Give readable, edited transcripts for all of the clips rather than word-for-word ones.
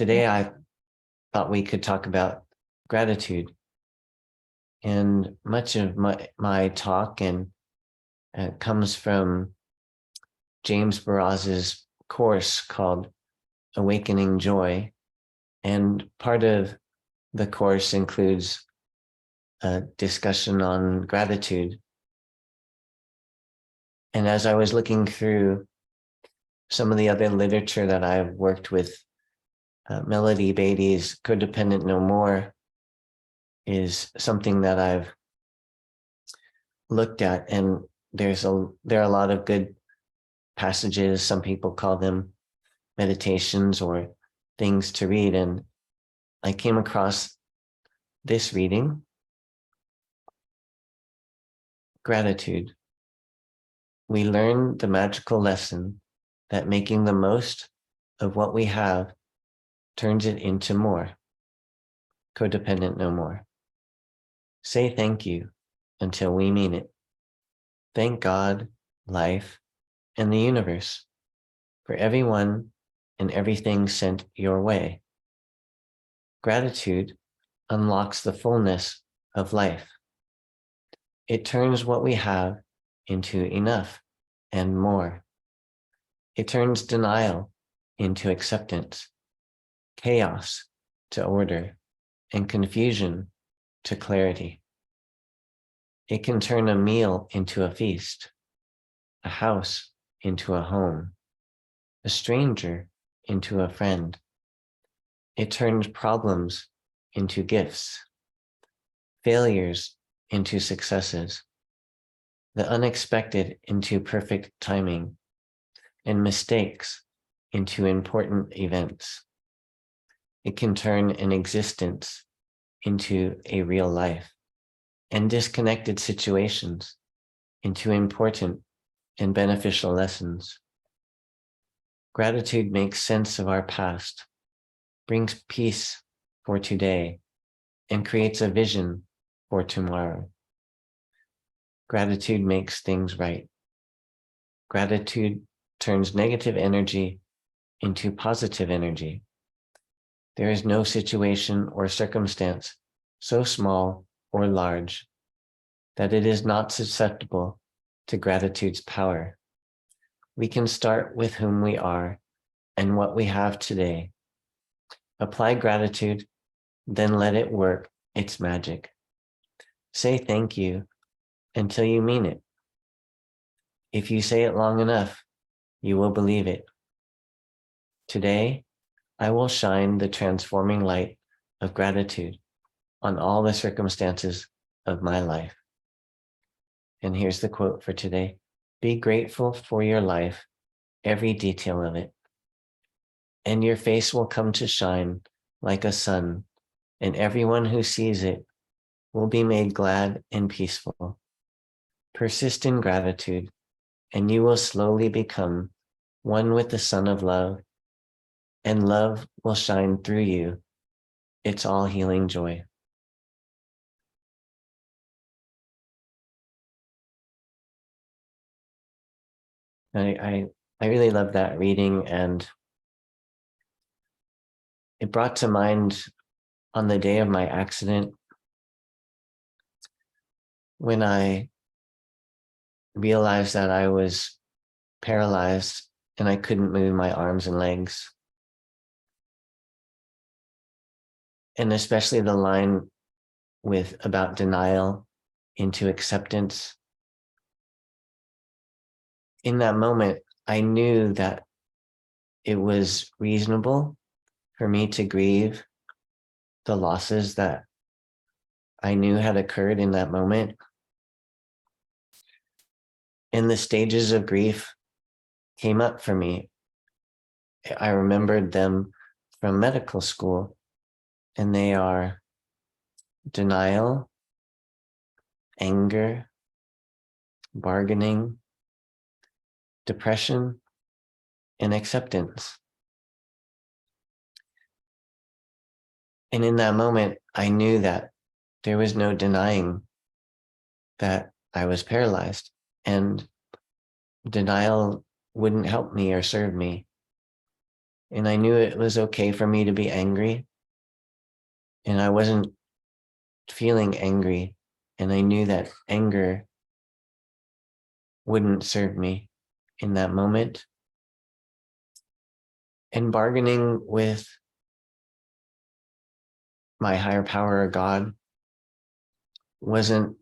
today I thought we could talk about gratitude. And much of my talk comes from James Baraz's course called Awakening Joy. And part of the course includes a discussion on gratitude. And as I was looking through some of the other literature that I've worked with, Melody Beattie's Codependent No More is something that I've looked at, and there are a lot of good passages. Some people call them meditations or things to read, and I came across this reading, Gratitude. We learn the magical lesson that making the most of what we have turns it into more. Codependent no more. Say thank you until we mean it. Thank God, life, and the universe for everyone and everything sent your way. Gratitude unlocks the fullness of life. It turns what we have into enough and more. It turns denial into acceptance, chaos to order, and confusion to clarity. It can turn a meal into a feast, a house into a home, a stranger into a friend. It turns problems into gifts, failures into successes, the unexpected into perfect timing, and mistakes into important events. It can turn an existence into a real life, and disconnected situations into important and beneficial lessons. Gratitude makes sense of our past, brings peace for today, and creates a vision for tomorrow. Gratitude makes things right. Gratitude turns negative energy into positive energy. There is no situation or circumstance so small or large that it is not susceptible to gratitude's power. We can start with whom we are and what we have today. Apply gratitude, then let it work its magic. Say thank you until you mean it. If you say it long enough, you will believe it. Today, I will shine the transforming light of gratitude on all the circumstances of my life. And here's the quote for today. Be grateful for your life, every detail of it, and your face will come to shine like a sun, and everyone who sees it will be made glad and peaceful. Persist in gratitude, and you will slowly become one with the sun of love, and love will shine through you. It's all healing joy. I really love that reading, and it brought to mind on the day of my accident when I realized that I was paralyzed and I couldn't move my arms and legs. And especially the line about denial into acceptance. In that moment, I knew that it was reasonable for me to grieve the losses that I knew had occurred in that moment. And the stages of grief came up for me. I remembered them from medical school, and they are denial, anger, bargaining, depression, and acceptance. And in that moment, I knew that there was no denying that I was paralyzed, and denial wouldn't help me or serve me. And I knew it was okay for me to be angry. And I wasn't feeling angry. And I knew that anger wouldn't serve me in that moment. And bargaining with my higher power or God wasn't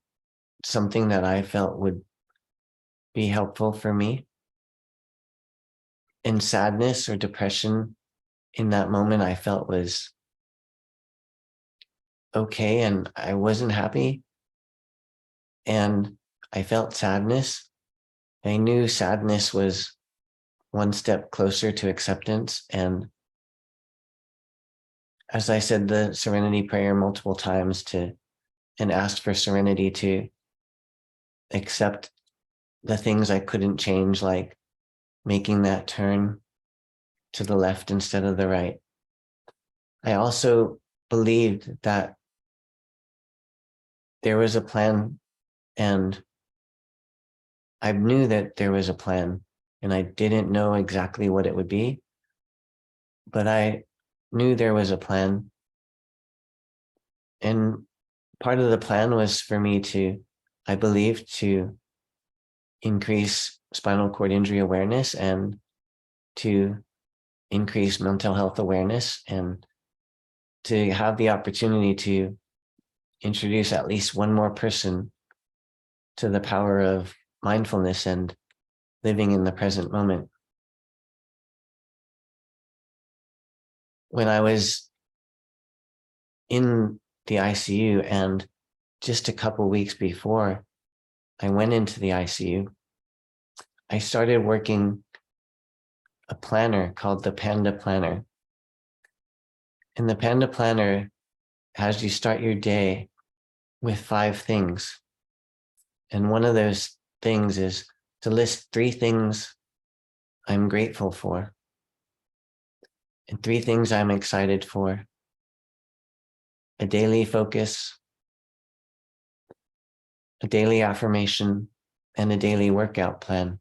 something that I felt would be helpful for me. And sadness or depression in that moment I felt was okay, and I wasn't happy. And I felt sadness. I knew sadness was one step closer to acceptance. And as I said the serenity prayer multiple times and asked for serenity to accept the things I couldn't change, like making that turn to the left instead of the right. I also believed that there was a plan, and I knew that there was a plan, and I didn't know exactly what it would be, but I knew there was a plan. And part of the plan was for me to, I believe, to increase spinal cord injury awareness and to increase mental health awareness and to have the opportunity to introduce at least one more person to the power of mindfulness and living in the present moment. When I was in the ICU, and just a couple weeks before I went into the ICU, I started working a planner called the Panda Planner. And the Panda Planner has you start your day with 5 things. And one of those things is to list 3 things I'm grateful for, and 3 things I'm excited for, a daily focus, a daily affirmation, and a daily workout plan.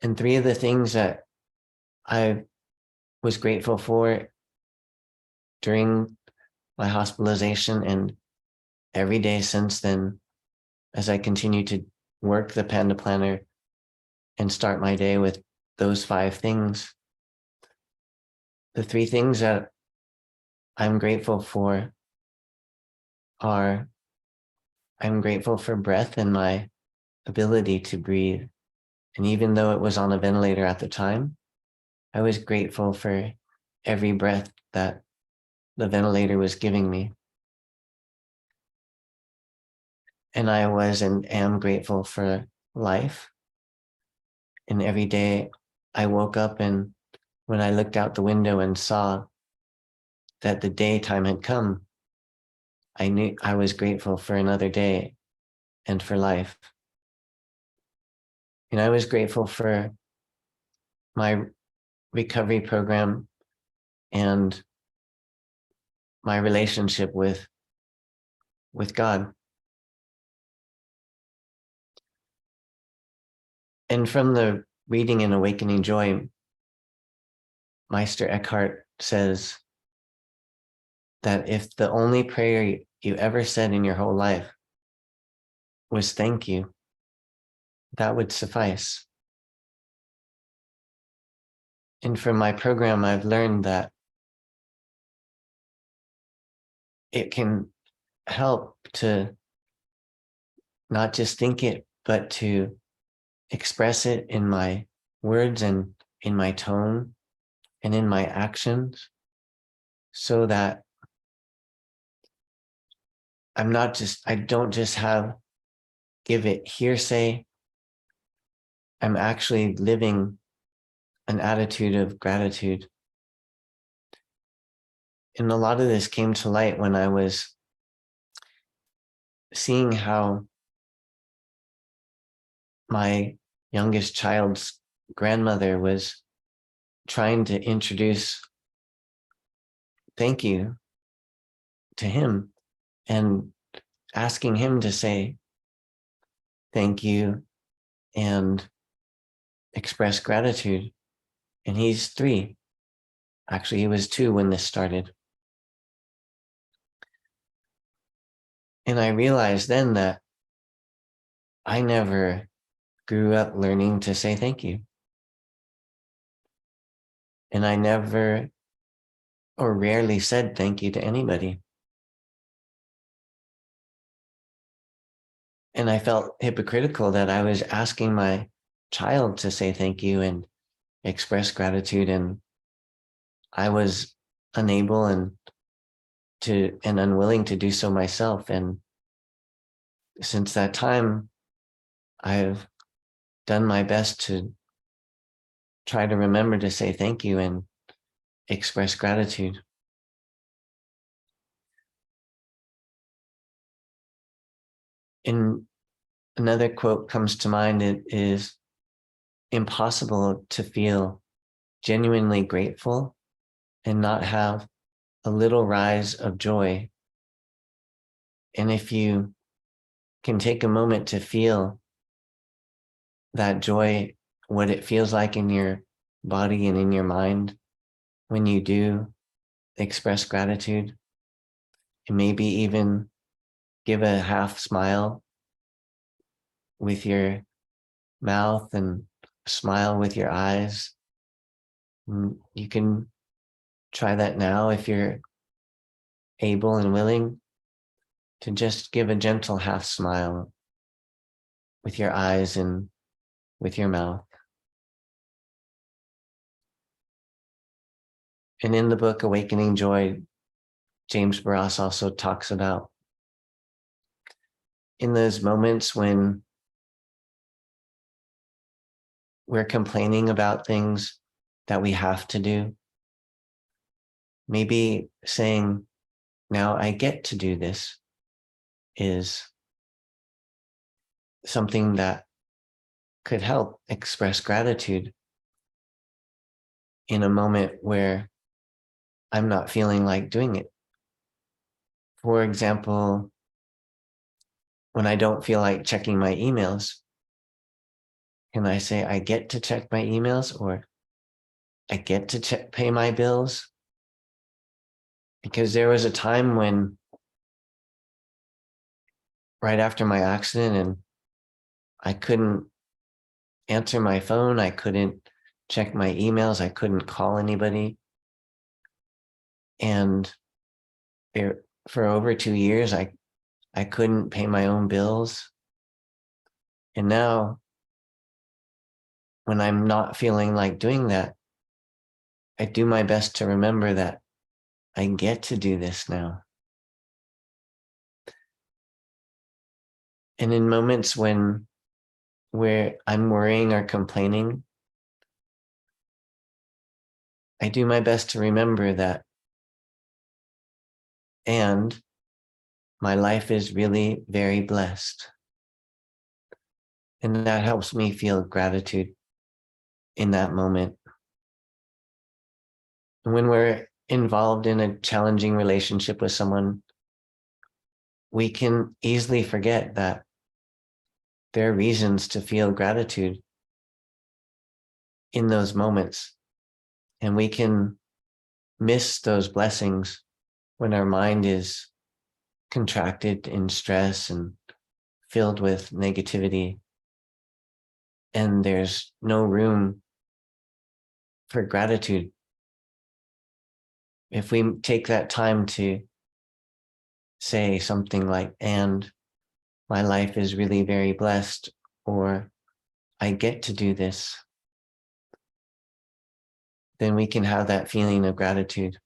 And 3 of the things that I was grateful for during my hospitalization and every day since then, as I continue to work the Panda Planner and start my day with those 5 things. The 3 things that I'm grateful for are, I'm grateful for breath and my ability to breathe. And even though it was on a ventilator at the time, I was grateful for every breath that the ventilator was giving me. And I was and am grateful for life. And every day I woke up, and when I looked out the window and saw that the daytime had come, I knew I was grateful for another day and for life. And I was grateful for my recovery program and my relationship with God. And from the reading in Awakening Joy, Meister Eckhart says that if the only prayer you ever said in your whole life was thank you, that would suffice. And from my program, I've learned that it can help to not just think it, but to express it in my words and in my tone and in my actions, so that I don't just give it hearsay. I'm actually living an attitude of gratitude. And a lot of this came to light when I was seeing how my youngest child's grandmother was trying to introduce thank you to him and asking him to say thank you and express gratitude. And he's 3. Actually, he was 2 when this started. And I realized then that I never grew up learning to say thank you. And I never or rarely said thank you to anybody. And I felt hypocritical that I was asking my child to say thank you and express gratitude, and I was unable and unwilling to do so myself. And since that time, I've done my best to try to remember to say thank you and express gratitude. And another quote comes to mind. It is impossible to feel genuinely grateful and not have a little rise of joy. And if you can take a moment to feel that joy, what it feels like in your body and in your mind when you do express gratitude, and maybe even give a half smile with your mouth and smile with your eyes. You can try that now if you're able and willing to just give a gentle half smile with your eyes and with your mouth. And in the book, Awakening Joy, James Barras also talks about in those moments when we're complaining about things that we have to do, maybe saying, now I get to do this, is something that could help express gratitude in a moment where I'm not feeling like doing it. For example, when I don't feel like checking my emails, can I say, I get to check my emails, or I get to pay my bills? Because there was a time when, right after my accident, and I couldn't answer my phone, I couldn't check my emails, I couldn't call anybody. And for over 2 years, I couldn't pay my own bills. And now, when I'm not feeling like doing that, I do my best to remember that I get to do this now. And in moments where I'm worrying or complaining, I do my best to remember that, and my life is really very blessed. And that helps me feel gratitude in that moment. And when we're involved in a challenging relationship with someone, we can easily forget that there are reasons to feel gratitude in those moments. And we can miss those blessings when our mind is contracted in stress and filled with negativity, and there's no room for gratitude. If we take that time to say something like, and my life is really very blessed, or I get to do this, then we can have that feeling of gratitude.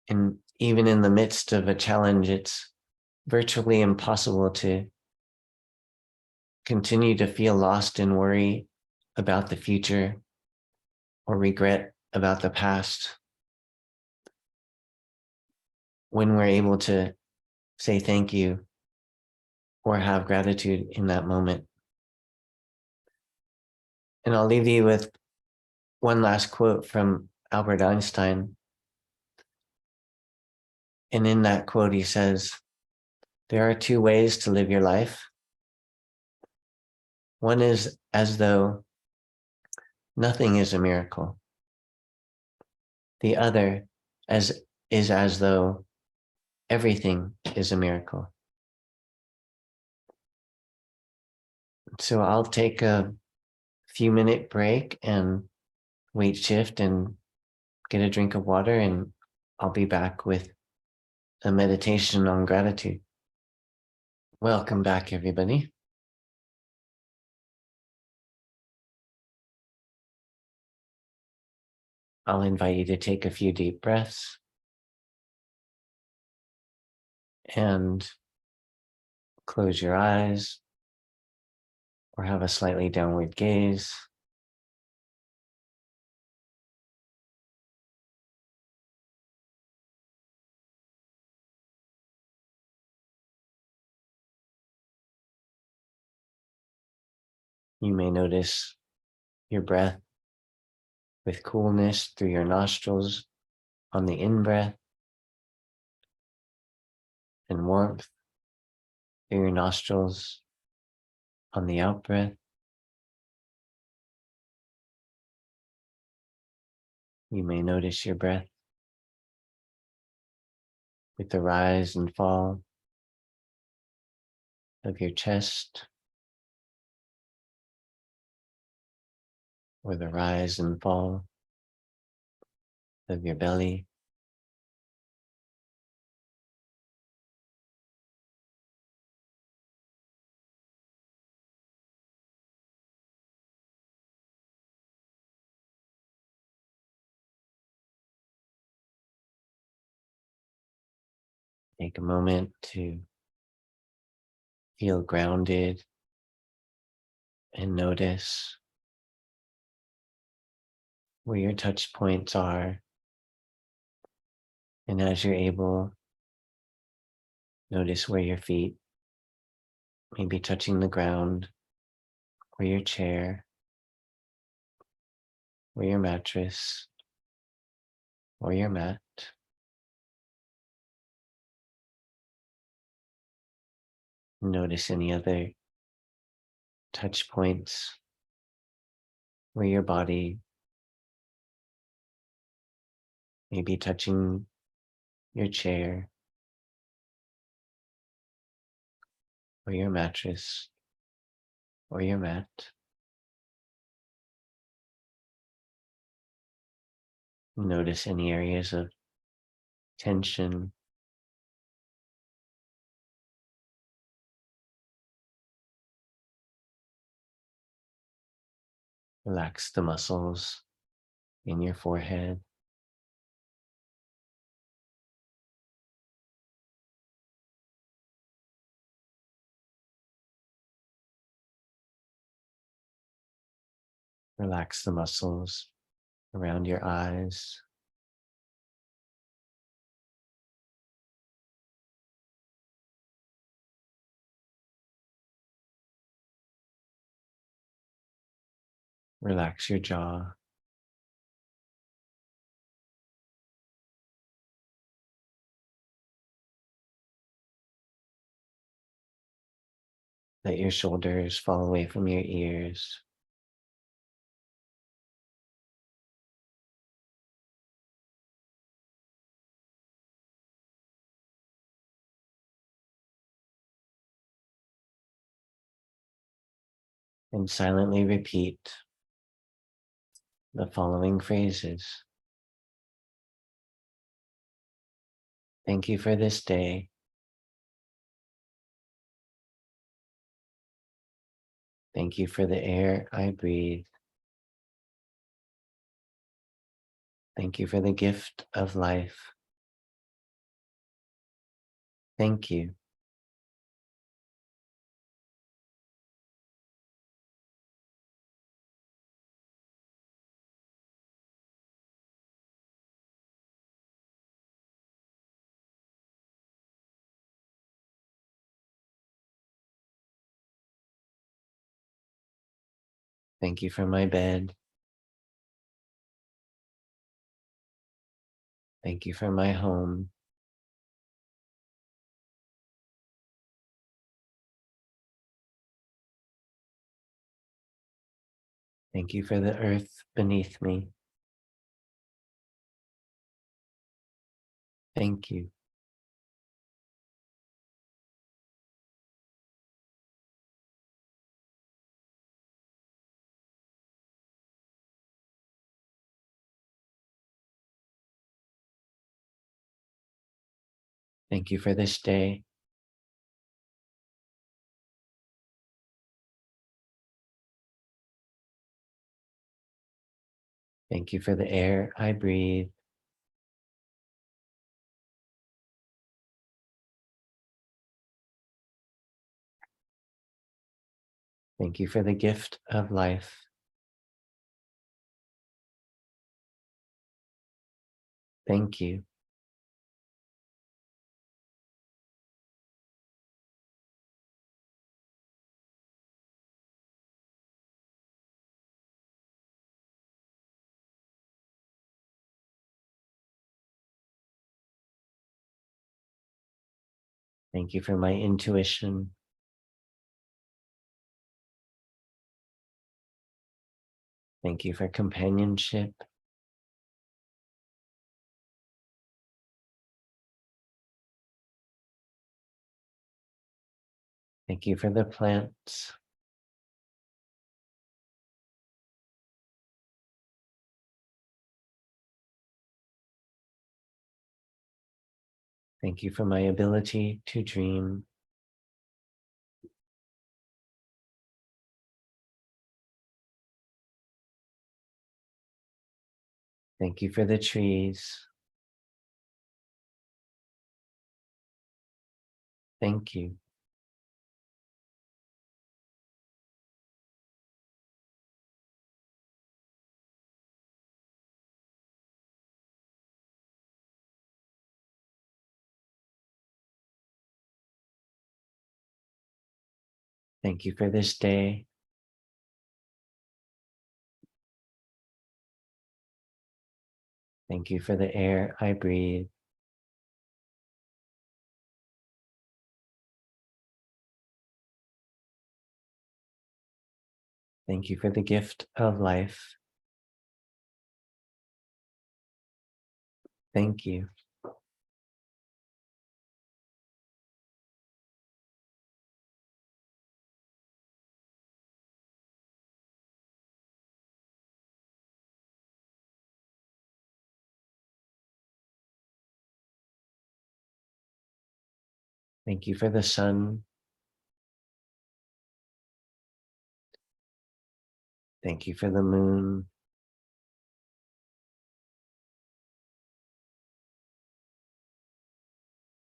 And even in the midst of a challenge, it's virtually impossible to continue to feel lost and worry about the future or regret about the past when we're able to say thank you or have gratitude in that moment. And I'll leave you with one last quote from Albert Einstein. And in that quote, he says, there are 2 ways to live your life. One is as though nothing is a miracle. The other is as though everything is a miracle. So I'll take a few-minute break and weight shift and get a drink of water, and I'll be back with a meditation on gratitude. Welcome back, everybody. I'll invite you to take a few deep breaths and close your eyes or have a slightly downward gaze. You may notice your breath with coolness through your nostrils on the in-breath and warmth through your nostrils on the out-breath. You may notice your breath with the rise and fall of your chest, or the rise and fall of your belly. Take a moment to feel grounded and notice where your touch points are. And as you're able, notice where your feet may be touching the ground, or your chair, or your mattress, or your mat. Notice any other touch points where your body may be touching your chair, or your mattress, or your mat. Notice any areas of tension. Relax the muscles in your forehead. Relax the muscles around your eyes. Relax your jaw. Let your shoulders fall away from your ears. And silently repeat the following phrases. Thank you for this day. Thank you for the air I breathe. Thank you for the gift of life. Thank you. Thank you for my bed. Thank you for my home. Thank you for the earth beneath me. Thank you. Thank you for this day. Thank you for the air I breathe. Thank you for the gift of life. Thank you. Thank you for my intuition. Thank you for companionship. Thank you for the plants. Thank you for my ability to dream. Thank you for the trees. Thank you. Thank you for this day. Thank you for the air I breathe. Thank you for the gift of life. Thank you. Thank you for the sun. Thank you for the moon.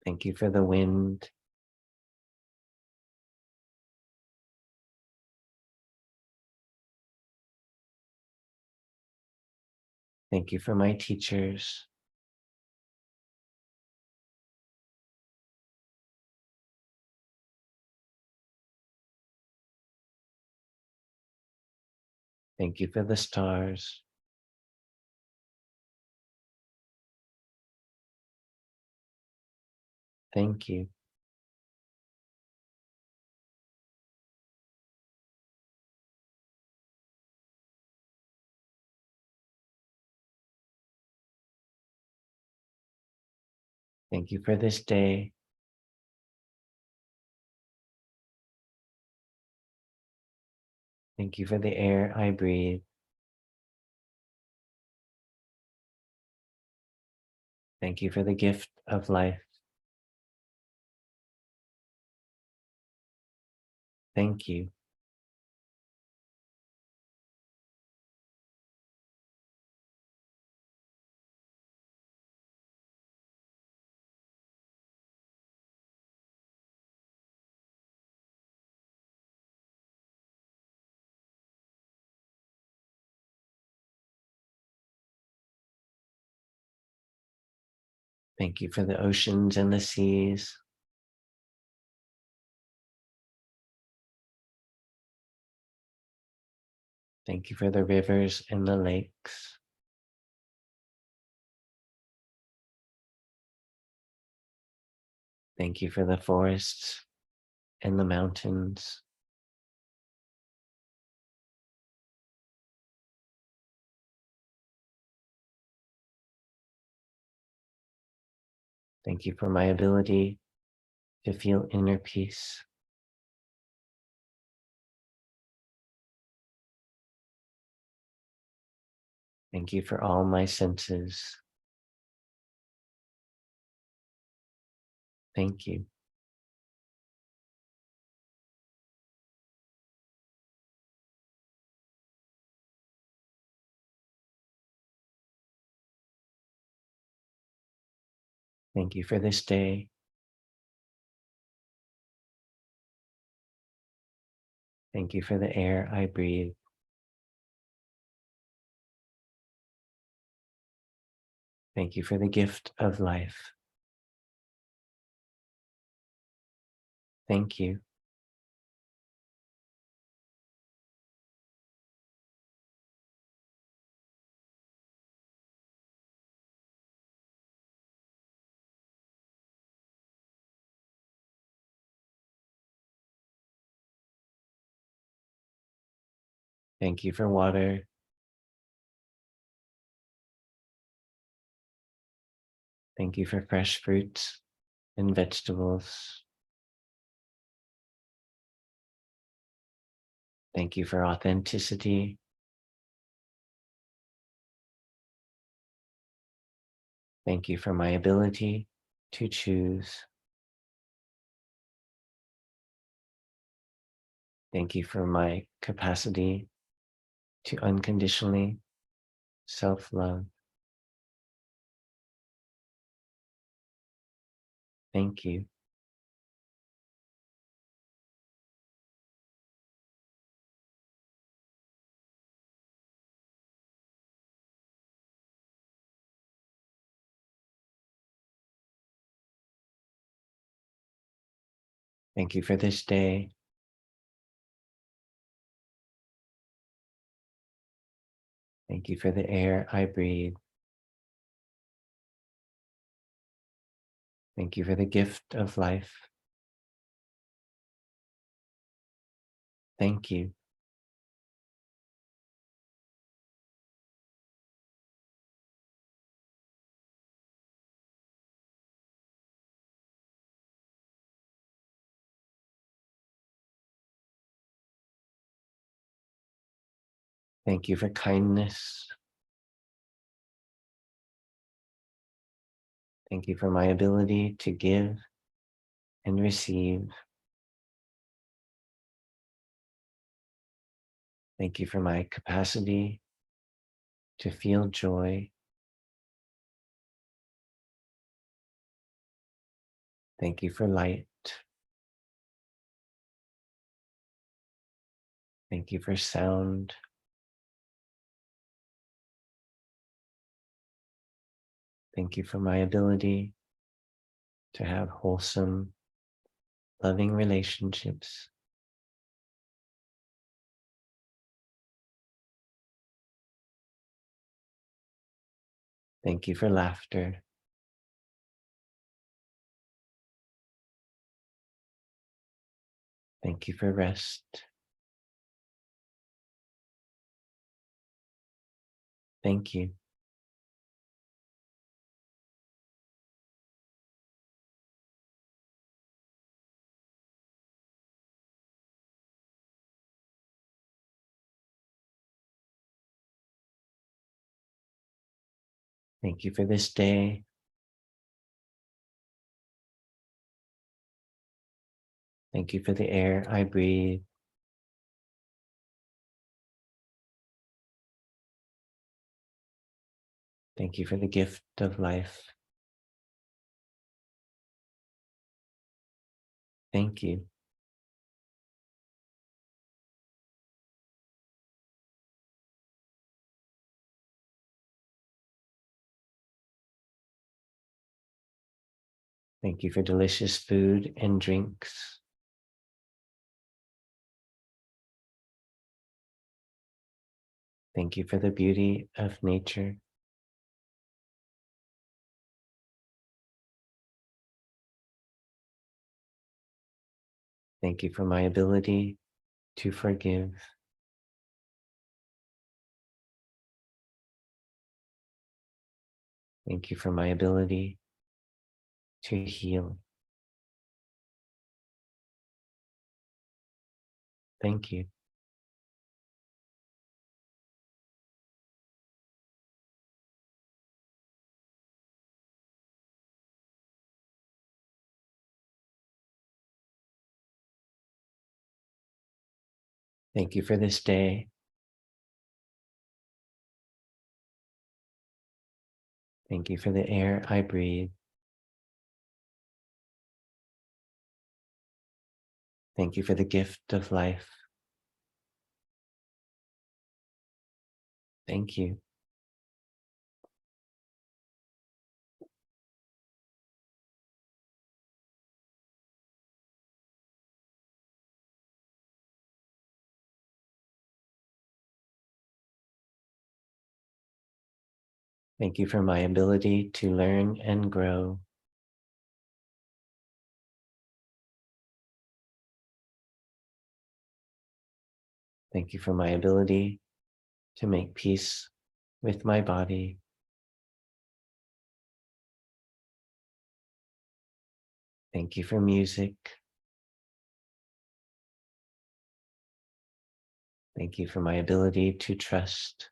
Thank you for the wind. Thank you for my teachers. Thank you for the stars. Thank you. Thank you for this day. Thank you for the air I breathe. Thank you for the gift of life. Thank you. Thank you for the oceans and the seas. Thank you for the rivers and the lakes. Thank you for the forests and the mountains. Thank you for my ability to feel inner peace. Thank you for all my senses. Thank you. Thank you for this day. Thank you for the air I breathe. Thank you for the gift of life. Thank you. Thank you for water. Thank you for fresh fruits and vegetables. Thank you for authenticity. Thank you for my ability to choose. Thank you for my capacity to unconditionally self-love. Thank you. Thank you for this day. Thank you for the air I breathe. Thank you for the gift of life. Thank you. Thank you for kindness. Thank you for my ability to give and receive. Thank you for my capacity to feel joy. Thank you for light. Thank you for sound. Thank you for my ability to have wholesome, loving relationships. Thank you for laughter. Thank you for rest. Thank you. Thank you for this day. Thank you for the air I breathe. Thank you for the gift of life. Thank you. Thank you for delicious food and drinks. Thank you for the beauty of nature. Thank you for my ability to forgive. Thank you for my ability to heal. Thank you. Thank you for this day. Thank you for the air I breathe. Thank you for the gift of life. Thank you. Thank you for my ability to learn and grow. Thank you for my ability to make peace with my body. Thank you for music. Thank you for my ability to trust.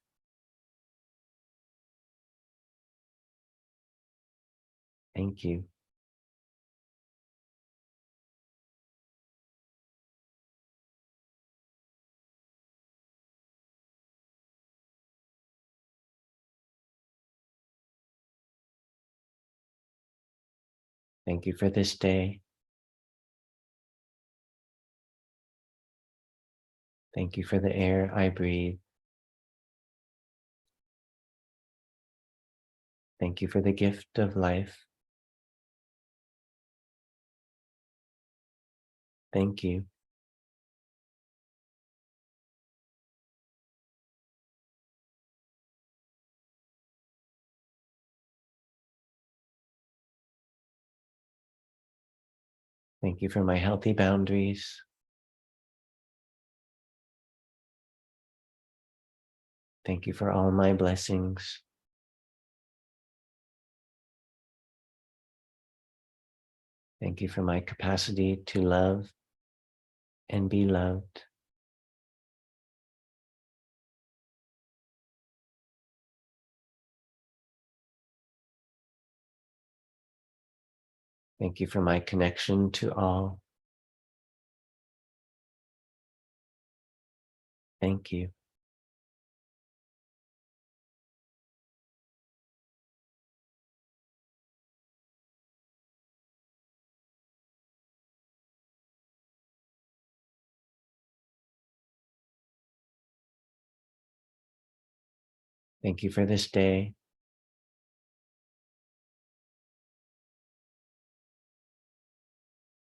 Thank you. Thank you for this day. Thank you for the air I breathe. Thank you for the gift of life. Thank you. Thank you for my healthy boundaries. Thank you for all my blessings. Thank you for my capacity to love and be loved. Thank you for my connection to all. Thank you. Thank you for this day.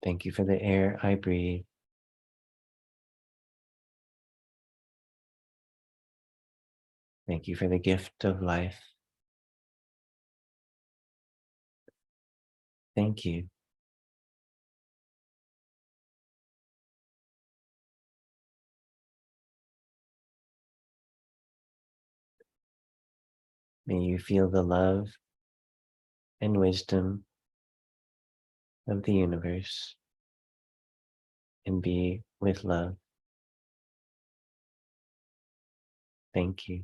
Thank you for the air I breathe. Thank you for the gift of life. Thank you. May you feel the love and wisdom of the universe and be with love. Thank you.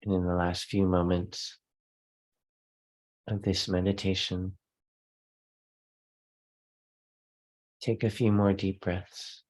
And in the last few moments of this meditation, take a few more deep breaths.